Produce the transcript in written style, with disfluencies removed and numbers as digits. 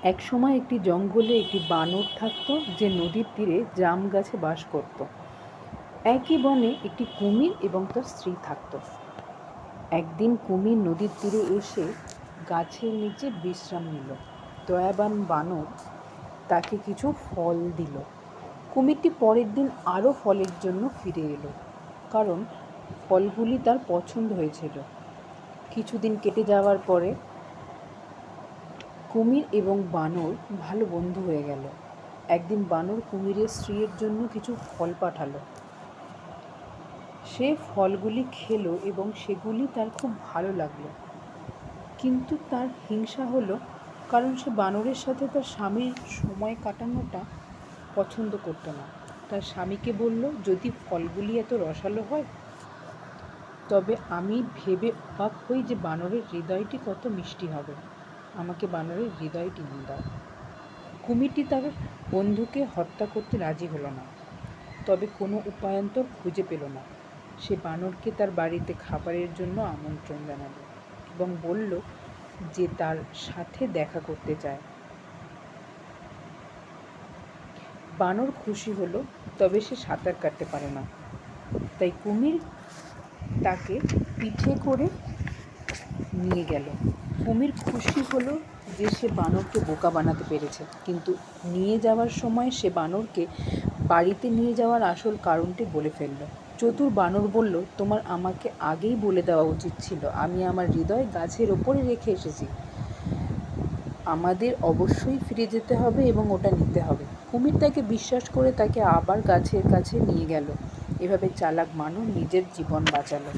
এক সময় একটি জঙ্গলে একটি বানর থাকতো যে নদীর তীরে জাম গাছে বাস করত। একই বনে একটি কুমির এবং তার স্ত্রী থাকত। একদিন কুমির নদীর তীরে এসে গাছের নিচে বিশ্রাম নিল। দয়াবান বানর তাকে কিছু ফল দিল। কুমিরটি পরের দিন আরও ফলের জন্য ফিরে এলো, কারণ ফলগুলি তার পছন্দ হয়েছিল। কিছুদিন কেটে যাওয়ার পরে কুমির এবং বানর ভালো বন্ধু হয়ে গেল। একদিন বানর কুমিরের স্ত্রীর জন্য কিছু ফল পাঠালো। সে ফলগুলি খেলো এবং সেগুলি তার খুব ভালো লাগলো। কিন্তু তার হিংসা হলো, কারণ সে বানরের সাথে তার স্বামীর সময় কাটানোটা পছন্দ করতো না। তার স্বামীকে বলল, যদি ফলগুলি এত রসালো হয় তবে আমি ভেবে অবাক হই যে বানরের হৃদয়টি কত মিষ্টি হবে। আমাকে বানরের হৃদয়টি এনে দাও। কুমিরটি তার বন্ধুকে হত্যা করতে রাজি হলো না, তবে কোনো উপায়ান্তর খুঁজে পেল না। সে বানরকে তার বাড়িতে খাবারের জন্য আমন্ত্রণ জানালো এবং বলল যে তার সাথে দেখা করতে চায়। বানর খুশি হলো, তবে সে সাঁতার কাটতে পারে না। তাই কুমির তাকে পিঠে করে নিয়ে গেল। কুমির খুশি হলো যে সে বানরকে বোকা বানাতে পেরেছে, কিন্তু নিয়ে যাওয়ার সময় সে বানরকে বাড়িতে নিয়ে যাওয়ার আসল কারণটি বলে ফেলল। চতুর বানর বলল, তোমার আমাকে আগেই বলে দেওয়া উচিত ছিল। আমি আমার হৃদয় গাছের ওপরে রেখে এসেছি। আমাদের অবশ্যই ফিরে যেতে হবে এবং ওটা নিতে হবে। কুমির তাকে বিশ্বাস করে তাকে আবার গাছের কাছে নিয়ে গেল। এভাবে চালাক বানর নিজের জীবন বাঁচালো।